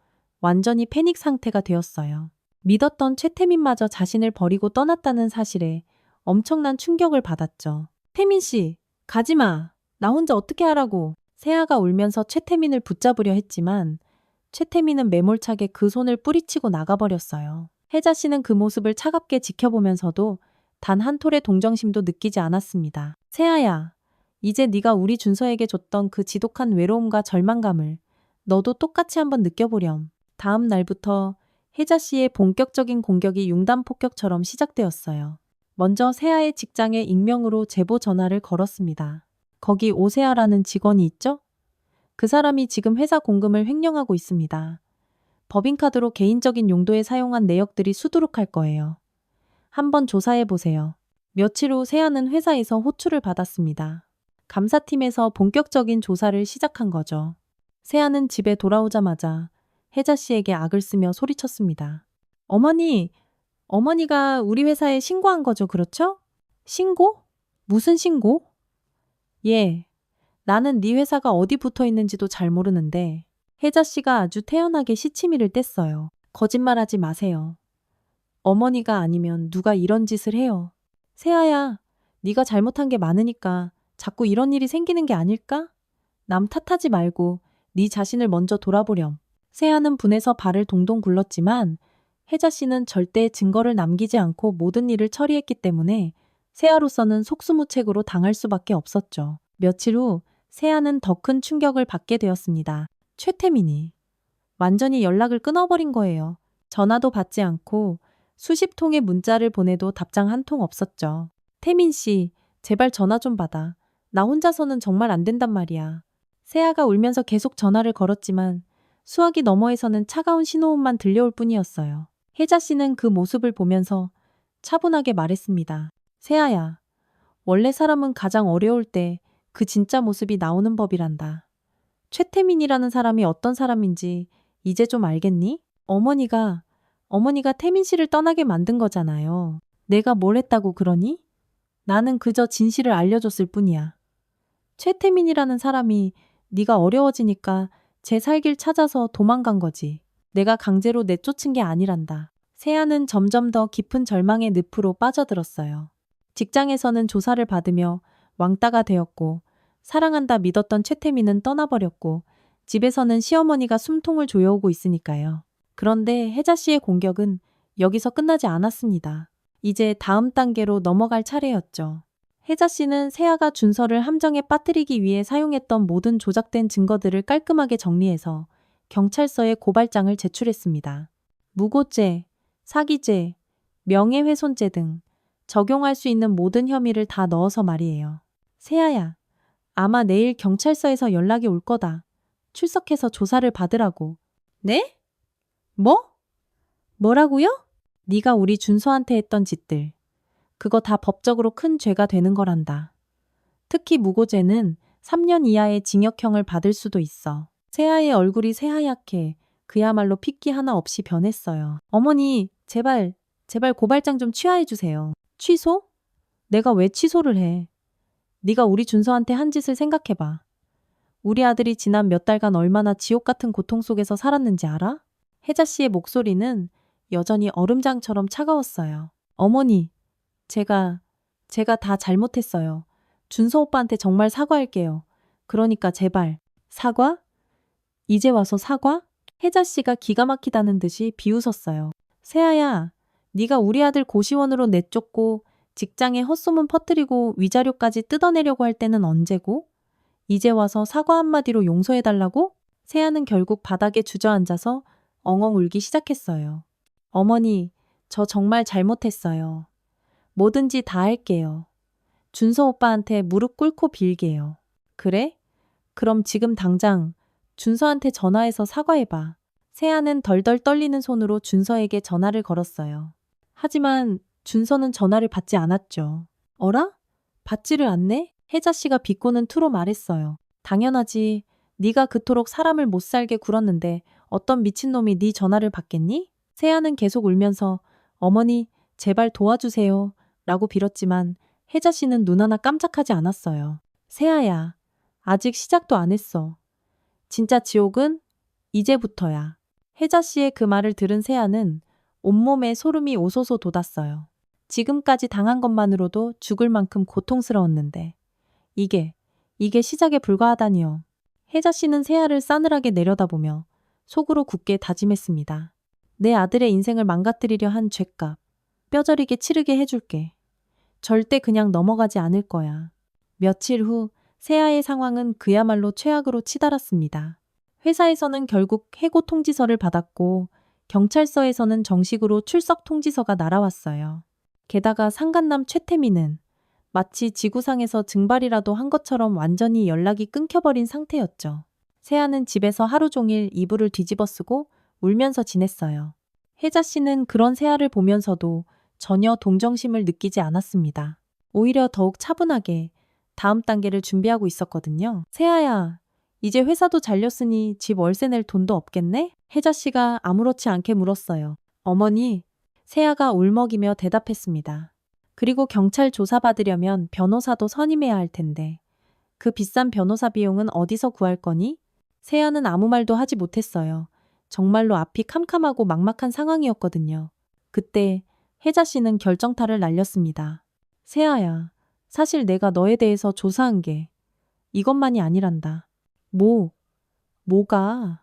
완전히 패닉 상태가 되었어요. 믿었던 최태민마저 자신을 버리고 떠났다는 사실에 엄청난 충격을 받았죠. 태민 씨, 가지마. 나 혼자 어떻게 하라고. 세아가 울면서 최태민을 붙잡으려 했지만 최태민은 매몰차게 그 손을 뿌리치고 나가버렸어요. 혜자 씨는 그 모습을 차갑게 지켜보면서도 단 한 톨의 동정심도 느끼지 않았습니다. 세아야, 이제 네가 우리 준서에게 줬던 그 지독한 외로움과 절망감을 너도 똑같이 한번 느껴보렴. 다음 날부터 혜자 씨의 본격적인 공격이 융단 폭격처럼 시작되었어요. 먼저 세아의 직장에 익명으로 제보 전화를 걸었습니다. 거기 오세아라는 직원이 있죠? 그 사람이 지금 회사 공금을 횡령하고 있습니다. 법인카드로 개인적인 용도에 사용한 내역들이 수두룩할 거예요. 한번 조사해 보세요. 며칠 후 세아는 회사에서 호출을 받았습니다. 감사팀에서 본격적인 조사를 시작한 거죠. 세아는 집에 돌아오자마자 혜자 씨에게 악을 쓰며 소리쳤습니다. 어머니가 우리 회사에 신고한 거죠, 그렇죠? 신고? 무슨 신고? 예, 나는 네 회사가 어디 붙어 있는지도 잘 모르는데 혜자 씨가 아주 태연하게 시치미를 뗐어요. 거짓말하지 마세요. 어머니가 아니면 누가 이런 짓을 해요. 세아야, 네가 잘못한 게 많으니까 자꾸 이런 일이 생기는 게 아닐까? 남 탓하지 말고 네 자신을 먼저 돌아보렴. 세아는 분해서 발을 동동 굴렀지만 혜자 씨는 절대 증거를 남기지 않고 모든 일을 처리했기 때문에 세아로서는 속수무책으로 당할 수밖에 없었죠. 며칠 후 세아는 더 큰 충격을 받게 되었습니다. 최태민이 완전히 연락을 끊어버린 거예요. 전화도 받지 않고 수십 통의 문자를 보내도 답장 한 통 없었죠. 태민 씨, 제발 전화 좀 받아. 나 혼자서는 정말 안 된단 말이야. 세아가 울면서 계속 전화를 걸었지만 수화기 너머에서는 차가운 신호음만 들려올 뿐이었어요. 혜자 씨는 그 모습을 보면서 차분하게 말했습니다. 세아야, 원래 사람은 가장 어려울 때 그 진짜 모습이 나오는 법이란다. 최태민이라는 사람이 어떤 사람인지 이제 좀 알겠니? 어머니가 태민 씨를 떠나게 만든 거잖아요. 내가 뭘 했다고 그러니? 나는 그저 진실을 알려줬을 뿐이야. 최태민이라는 사람이 네가 어려워지니까 제 살 길 찾아서 도망간 거지. 내가 강제로 내쫓은 게 아니란다. 세아는 점점 더 깊은 절망의 늪으로 빠져들었어요. 직장에서는 조사를 받으며 왕따가 되었고 사랑한다 믿었던 최태민은 떠나버렸고 집에서는 시어머니가 숨통을 조여오고 있으니까요. 그런데 혜자 씨의 공격은 여기서 끝나지 않았습니다. 이제 다음 단계로 넘어갈 차례였죠. 혜자 씨는 세아가 준서를 함정에 빠뜨리기 위해 사용했던 모든 조작된 증거들을 깔끔하게 정리해서 경찰서에 고발장을 제출했습니다. 무고죄, 사기죄, 명예훼손죄 등 적용할 수 있는 모든 혐의를 다 넣어서 말이에요. 세아야, 아마 내일 경찰서에서 연락이 올 거다. 출석해서 조사를 받으라고. 네? 뭐? 뭐라고요? 네가 우리 준서한테 했던 짓들. 그거 다 법적으로 큰 죄가 되는 거란다. 특히 무고죄는 3년 이하의 징역형을 받을 수도 있어. 세아의 얼굴이 새하얗게 그야말로 핏기 하나 없이 변했어요. 어머니, 제발 고발장 좀 취하해 주세요. 취소? 내가 왜 취소를 해? 네가 우리 준서한테 한 짓을 생각해봐. 우리 아들이 지난 몇 달간 얼마나 지옥 같은 고통 속에서 살았는지 알아? 혜자 씨의 목소리는 여전히 얼음장처럼 차가웠어요. 어머니, 제가 다 잘못했어요. 준서 오빠한테 정말 사과할게요. 그러니까 제발. 사과? 이제 와서 사과? 혜자 씨가 기가 막히다는 듯이 비웃었어요. 세아야, 네가 우리 아들 고시원으로 내쫓고 직장에 헛소문 퍼뜨리고 위자료까지 뜯어내려고 할 때는 언제고? 이제 와서 사과 한마디로 용서해달라고? 세아는 결국 바닥에 주저앉아서 엉엉 울기 시작했어요. 어머니, 저 정말 잘못했어요. 뭐든지 다 할게요. 준서 오빠한테 무릎 꿇고 빌게요. 그래? 그럼 지금 당장 준서한테 전화해서 사과해봐. 세아는 덜덜 떨리는 손으로 준서에게 전화를 걸었어요. 하지만 준서는 전화를 받지 않았죠. 어라? 받지를 않네? 혜자 씨가 비꼬는 투로 말했어요. 당연하지. 네가 그토록 사람을 못 살게 굴었는데 어떤 미친놈이 네 전화를 받겠니? 세아는 계속 울면서 어머니 제발 도와주세요 라고 빌었지만 혜자 씨는 눈 하나 깜짝하지 않았어요. 세아야, 아직 시작도 안 했어. 진짜 지옥은 이제부터야. 혜자 씨의 그 말을 들은 세아는 온몸에 소름이 오소소 돋았어요. 지금까지 당한 것만으로도 죽을 만큼 고통스러웠는데 이게 시작에 불과하다니요. 혜자 씨는 세아를 싸늘하게 내려다보며 속으로 굳게 다짐했습니다. 내 아들의 인생을 망가뜨리려 한 죄값 뼈저리게 치르게 해줄게. 절대 그냥 넘어가지 않을 거야. 며칠 후 세아의 상황은 그야말로 최악으로 치달았습니다. 회사에서는 결국 해고 통지서를 받았고 경찰서에서는 정식으로 출석 통지서가 날아왔어요. 게다가 상간남 최태민은 마치 지구상에서 증발이라도 한 것처럼 완전히 연락이 끊겨버린 상태였죠. 세아는 집에서 하루 종일 이불을 뒤집어쓰고 울면서 지냈어요. 혜자 씨는 그런 세아를 보면서도 전혀 동정심을 느끼지 않았습니다. 오히려 더욱 차분하게 다음 단계를 준비하고 있었거든요. 세아야, 이제 회사도 잘렸으니 집 월세 낼 돈도 없겠네? 혜자 씨가 아무렇지 않게 물었어요. 어머니, 세아가 울먹이며 대답했습니다. 그리고 경찰 조사받으려면 변호사도 선임해야 할 텐데 그 비싼 변호사 비용은 어디서 구할 거니? 세아는 아무 말도 하지 못했어요. 정말로 앞이 캄캄하고 막막한 상황이었거든요. 그때 혜자 씨는 결정타를 날렸습니다. 세아야, 사실 내가 너에 대해서 조사한 게 이것만이 아니란다. 뭐가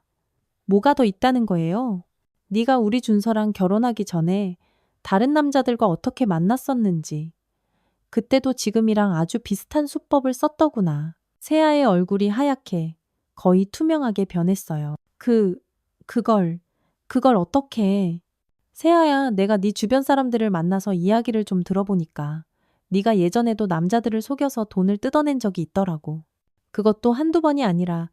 더 있다는 거예요? 네가 우리 준서랑 결혼하기 전에 다른 남자들과 어떻게 만났었는지. 그때도 지금이랑 아주 비슷한 수법을 썼더구나. 세아의 얼굴이 하얗게 거의 투명하게 변했어요. 그걸 어떻게. 세아야, 내가 네 주변 사람들을 만나서 이야기를 좀 들어보니까 네가 예전에도 남자들을 속여서 돈을 뜯어낸 적이 있더라고. 그것도 한두 번이 아니라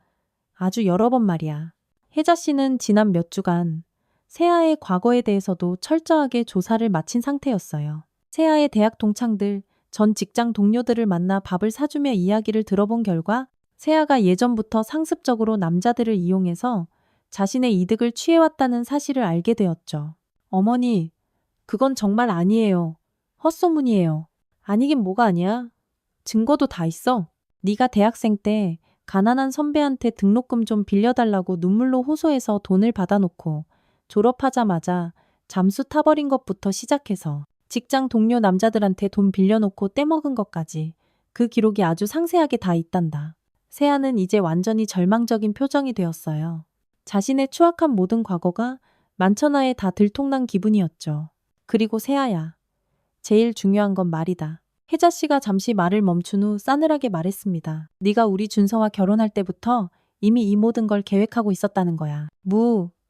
아주 여러 번 말이야. 혜자 씨는 지난 몇 주간 세아의 과거에 대해서도 철저하게 조사를 마친 상태였어요. 세아의 대학 동창들, 전 직장 동료들을 만나 밥을 사주며 이야기를 들어본 결과 세아가 예전부터 상습적으로 남자들을 이용해서 자신의 이득을 취해왔다는 사실을 알게 되었죠. 어머니, 그건 정말 아니에요. 헛소문이에요. 아니긴 뭐가 아니야. 증거도 다 있어. 네가 대학생 때 가난한 선배한테 등록금 좀 빌려달라고 눈물로 호소해서 돈을 받아놓고 졸업하자마자 잠수 타버린 것부터 시작해서 직장 동료 남자들한테 돈 빌려놓고 떼먹은 것까지 그 기록이 아주 상세하게 다 있단다. 세아는 이제 완전히 절망적인 표정이 되었어요. 자신의 추악한 모든 과거가 만천하에 다 들통난 기분이었죠. 그리고 세아야, 제일 중요한 건 말이다. 혜자 씨가 잠시 말을 멈춘 후 싸늘하게 말했습니다. 네가 우리 준서와 결혼할 때부터 이미 이 모든 걸 계획하고 있었다는 거야.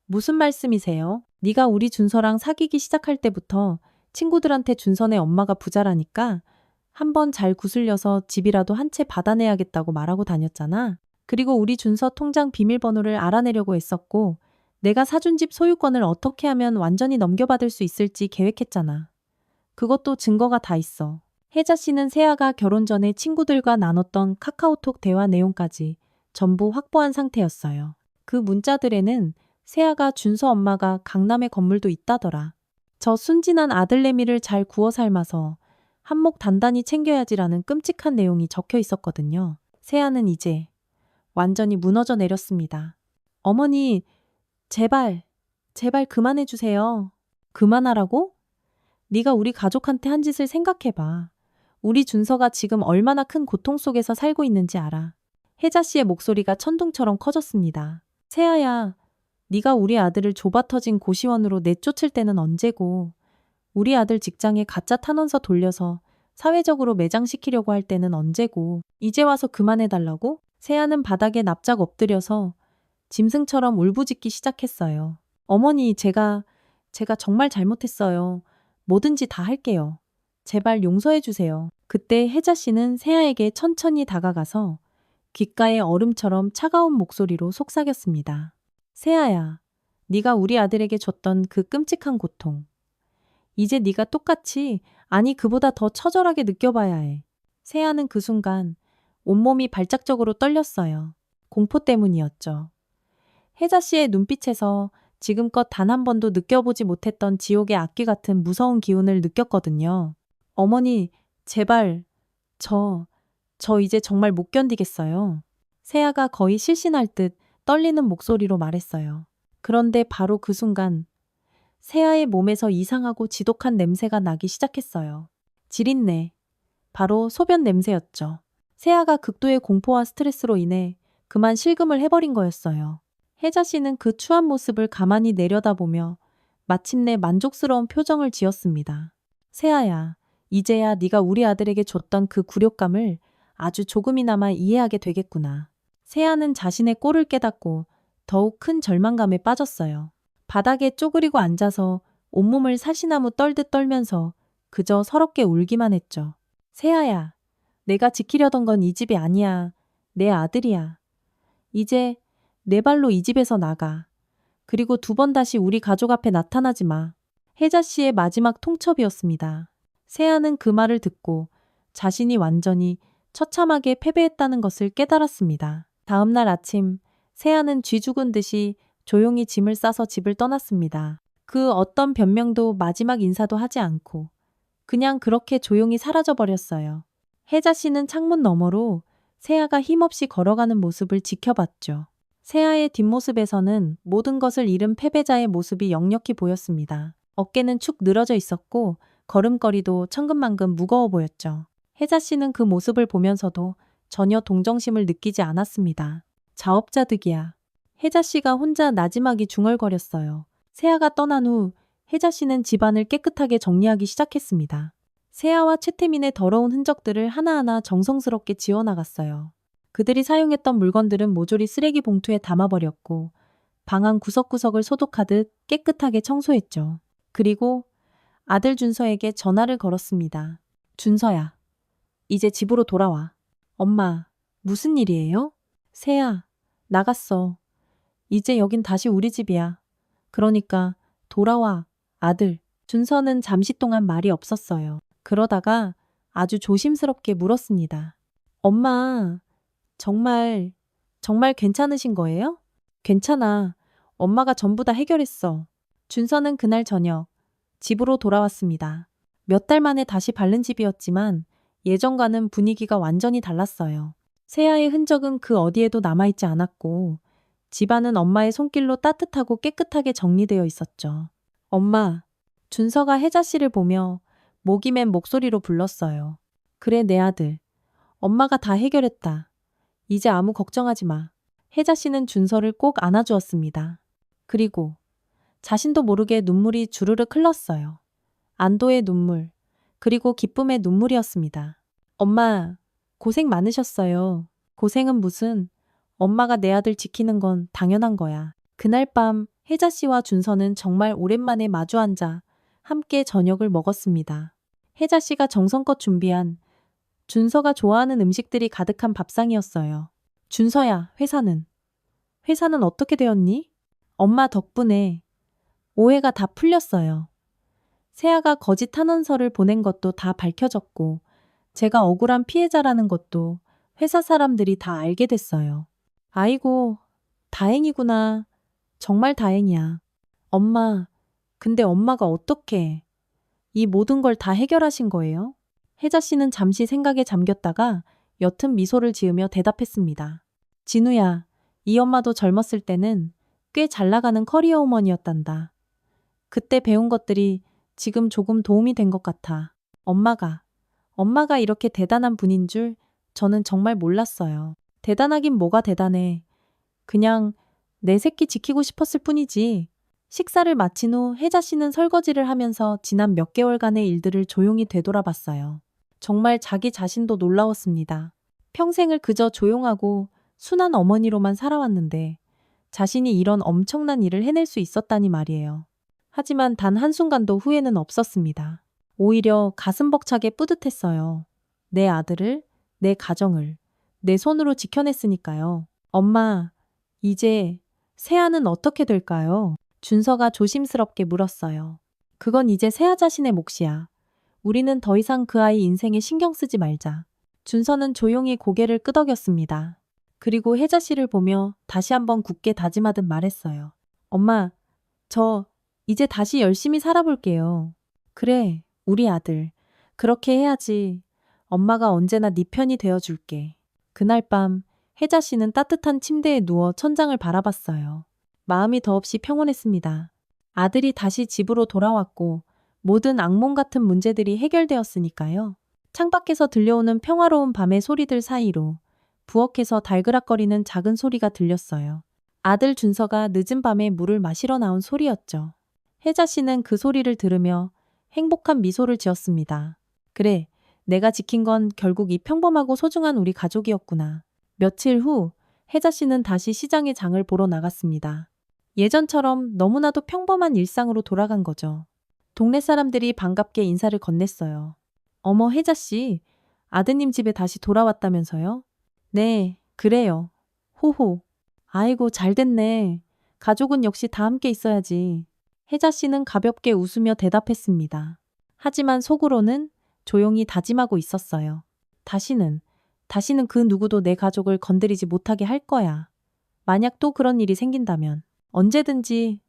무슨 말씀이세요? 네가 우리 준서랑 사귀기 시작할 때부터 친구들한테 준서네 엄마가 부자라니까 한번 잘 구슬려서 집이라도 한 채 받아내야겠다고 말하고 다녔잖아. 그리고 우리 준서 통장 비밀번호를 알아내려고 했었고 내가 사준 집 소유권을 어떻게 하면 완전히 넘겨받을 수 있을지 계획했잖아. 그것도 증거가 다 있어. 혜자 씨는 세아가 결혼 전에 친구들과 나눴던 카카오톡 대화 내용까지 전부 확보한 상태였어요. 그 문자들에는 세아가 준서 엄마가 강남에 건물도 있다더라. 저 순진한 아들내미를 잘 구워 삶아서 한몫 단단히 챙겨야지라는 끔찍한 내용이 적혀 있었거든요. 세아는 이제 완전히 무너져 내렸습니다. 어머니, 제발 그만해 주세요. 그만하라고? 네가 우리 가족한테 한 짓을 생각해봐. 우리 준서가 지금 얼마나 큰 고통 속에서 살고 있는지 알아. 혜자 씨의 목소리가 천둥처럼 커졌습니다. 세아야, 네가 우리 아들을 좁아터진 고시원으로 내쫓을 때는 언제고, 우리 아들 직장에 가짜 탄원서 돌려서 사회적으로 매장시키려고 할 때는 언제고, 이제 와서 그만해달라고? 세아는 바닥에 납작 엎드려서 짐승처럼 울부짖기 시작했어요. 어머니, 제가 정말 잘못했어요. 뭐든지 다 할게요. 제발 용서해 주세요. 그때 혜자 씨는 세아에게 천천히 다가가서 귓가에 얼음처럼 차가운 목소리로 속삭였습니다. 세아야, 네가 우리 아들에게 줬던 그 끔찍한 고통. 이제 네가 똑같이, 아니 그보다 더 처절하게 느껴봐야 해. 세아는 그 순간 온몸이 발작적으로 떨렸어요. 공포 때문이었죠. 혜자 씨의 눈빛에서 지금껏 단 한 번도 느껴보지 못했던 지옥의 악귀 같은 무서운 기운을 느꼈거든요. 어머니, 제발, 저 이제 정말 못 견디겠어요. 세아가 거의 실신할 듯 떨리는 목소리로 말했어요. 그런데 바로 그 순간 세아의 몸에서 이상하고 지독한 냄새가 나기 시작했어요. 지린내. 바로 소변 냄새였죠. 세아가 극도의 공포와 스트레스로 인해 그만 실금을 해버린 거였어요. 혜자 씨는 그 추한 모습을 가만히 내려다보며 마침내 만족스러운 표정을 지었습니다. 세아야, 이제야 네가 우리 아들에게 줬던 그 굴욕감을 아주 조금이나마 이해하게 되겠구나. 세아는 자신의 꼴을 깨닫고 더욱 큰 절망감에 빠졌어요. 바닥에 쪼그리고 앉아서 온몸을 사시나무 떨듯 떨면서 그저 서럽게 울기만 했죠. 세아야, 내가 지키려던 건 이 집이 아니야. 내 아들이야. 이제 내 발로 이 집에서 나가. 그리고 두 번 다시 우리 가족 앞에 나타나지 마. 혜자 씨의 마지막 통첩이었습니다. 세아는 그 말을 듣고 자신이 완전히 처참하게 패배했다는 것을 깨달았습니다. 다음 날 아침, 세아는 쥐 죽은 듯이 조용히 짐을 싸서 집을 떠났습니다. 그 어떤 변명도 마지막 인사도 하지 않고 그냥 그렇게 조용히 사라져버렸어요. 혜자 씨는 창문 너머로 세아가 힘없이 걸어가는 모습을 지켜봤죠. 세아의 뒷모습에서는 모든 것을 잃은 패배자의 모습이 역력히 보였습니다. 어깨는 축 늘어져 있었고 걸음걸이도 천근만근 무거워 보였죠. 혜자 씨는 그 모습을 보면서도 전혀 동정심을 느끼지 않았습니다. 자업자득이야. 혜자 씨가 혼자 나지막이 중얼거렸어요. 세아가 떠난 후 혜자 씨는 집안을 깨끗하게 정리하기 시작했습니다. 세아와 최태민의 더러운 흔적들을 하나하나 정성스럽게 지워나갔어요. 그들이 사용했던 물건들은 모조리 쓰레기 봉투에 담아버렸고 방 안 구석구석을 소독하듯 깨끗하게 청소했죠. 그리고 아들 준서에게 전화를 걸었습니다. 준서야, 이제 집으로 돌아와. 엄마, 무슨 일이에요? 세아, 나갔어. 이제 여긴 다시 우리 집이야. 그러니까 돌아와, 아들. 준서는 잠시 동안 말이 없었어요. 그러다가 아주 조심스럽게 물었습니다. 엄마, 정말 괜찮으신 거예요? 괜찮아. 엄마가 전부 다 해결했어. 준서는 그날 저녁 집으로 돌아왔습니다. 몇 달 만에 다시 바른 집이었지만 예전과는 분위기가 완전히 달랐어요. 세아의 흔적은 그 어디에도 남아있지 않았고 집안은 엄마의 손길로 따뜻하고 깨끗하게 정리되어 있었죠. 엄마, 준서가 혜자 씨를 보며 목이 맨 목소리로 불렀어요. 그래, 내 아들. 엄마가 다 해결했다. 이제 아무 걱정하지 마. 혜자 씨는 준서를 꼭 안아주었습니다. 그리고 자신도 모르게 눈물이 주르륵 흘렀어요. 안도의 눈물, 그리고 기쁨의 눈물이었습니다. 엄마, 고생 많으셨어요. 고생은 무슨, 엄마가 내 아들 지키는 건 당연한 거야. 그날 밤 혜자 씨와 준서는 정말 오랜만에 마주 앉아 함께 저녁을 먹었습니다. 혜자 씨가 정성껏 준비한 준서가 좋아하는 음식들이 가득한 밥상이었어요. 준서야, 회사는 어떻게 되었니? 엄마 덕분에 오해가 다 풀렸어요. 세아가 거짓 탄원서를 보낸 것도 다 밝혀졌고, 제가 억울한 피해자라는 것도 회사 사람들이 다 알게 됐어요. 아이고, 다행이구나. 정말 다행이야. 엄마, 근데 엄마가 어떻게 이 모든 걸 다 해결하신 거예요? 혜자 씨는 잠시 생각에 잠겼다가 옅은 미소를 지으며 대답했습니다. 진우야, 이 엄마도 젊었을 때는 꽤 잘 나가는 커리어 우먼이었단다. 그때 배운 것들이 지금 조금 도움이 된 것 같아. 엄마가 이렇게 대단한 분인 줄 저는 정말 몰랐어요. 대단하긴 뭐가 대단해. 그냥 내 새끼 지키고 싶었을 뿐이지. 식사를 마친 후 혜자 씨는 설거지를 하면서 지난 몇 개월간의 일들을 조용히 되돌아봤어요. 정말 자기 자신도 놀라웠습니다. 평생을 그저 조용하고 순한 어머니로만 살아왔는데 자신이 이런 엄청난 일을 해낼 수 있었다니 말이에요. 하지만 단 한순간도 후회는 없었습니다. 오히려 가슴 벅차게 뿌듯했어요. 내 아들을, 내 가정을 내 손으로 지켜냈으니까요. 엄마, 이제 세아는 어떻게 될까요? 준서가 조심스럽게 물었어요. 그건 이제 세아 자신의 몫이야. 우리는 더 이상 그 아이 인생에 신경 쓰지 말자. 준서는 조용히 고개를 끄덕였습니다. 그리고 혜자 씨를 보며 다시 한번 굳게 다짐하듯 말했어요. 엄마, 저 이제 다시 열심히 살아볼게요. 그래, 우리 아들. 그렇게 해야지. 엄마가 언제나 네 편이 되어줄게. 그날 밤 혜자 씨는 따뜻한 침대에 누워 천장을 바라봤어요. 마음이 더없이 평온했습니다. 아들이 다시 집으로 돌아왔고 모든 악몽 같은 문제들이 해결되었으니까요. 창밖에서 들려오는 평화로운 밤의 소리들 사이로 부엌에서 달그락거리는 작은 소리가 들렸어요. 아들 준서가 늦은 밤에 물을 마시러 나온 소리였죠. 혜자 씨는 그 소리를 들으며 행복한 미소를 지었습니다. 그래, 내가 지킨 건 결국 이 평범하고 소중한 우리 가족이었구나. 며칠 후 혜자 씨는 다시 시장에 장을 보러 나갔습니다. 예전처럼 너무나도 평범한 일상으로 돌아간 거죠. 동네 사람들이 반갑게 인사를 건넸어요. 어머, 혜자 씨, 아드님 집에 다시 돌아왔다면서요? 네, 그래요. 호호. 아이고, 잘 됐네. 가족은 역시 다 함께 있어야지. 혜자 씨는 가볍게 웃으며 대답했습니다. 하지만 속으로는 조용히 다짐하고 있었어요. 다시는 그 누구도 내 가족을 건드리지 못하게 할 거야. 만약 또 그런 일이 생긴다면 언제든지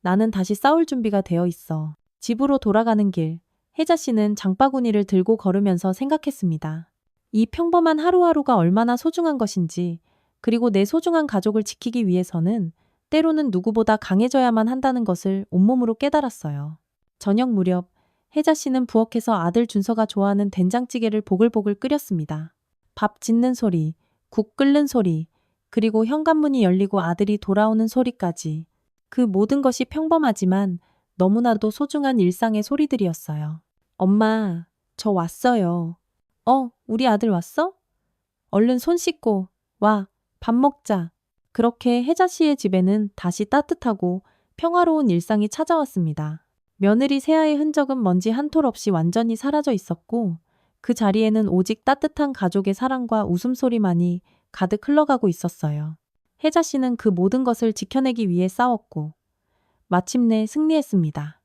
나는 다시 싸울 준비가 되어 있어. 집으로 돌아가는 길, 혜자 씨는 장바구니를 들고 걸으면서 생각했습니다. 이 평범한 하루하루가 얼마나 소중한 것인지, 그리고 내 소중한 가족을 지키기 위해서는 때로는 누구보다 강해져야만 한다는 것을 온몸으로 깨달았어요. 저녁 무렵 혜자 씨는 부엌에서 아들 준서가 좋아하는 된장찌개를 보글보글 끓였습니다. 밥 짓는 소리, 국 끓는 소리, 그리고 현관문이 열리고 아들이 돌아오는 소리까지. 그 모든 것이 평범하지만 너무나도 소중한 일상의 소리들이었어요. 엄마, 저 왔어요. 우리 아들 왔어? 얼른 손 씻고 와, 밥 먹자. 그렇게 혜자 씨의 집에는 다시 따뜻하고 평화로운 일상이 찾아왔습니다. 며느리 세아의 흔적은 먼지 한 톨 없이 완전히 사라져 있었고, 그 자리에는 오직 따뜻한 가족의 사랑과 웃음소리만이 가득 흘러가고 있었어요. 혜자 씨는 그 모든 것을 지켜내기 위해 싸웠고, 마침내 승리했습니다.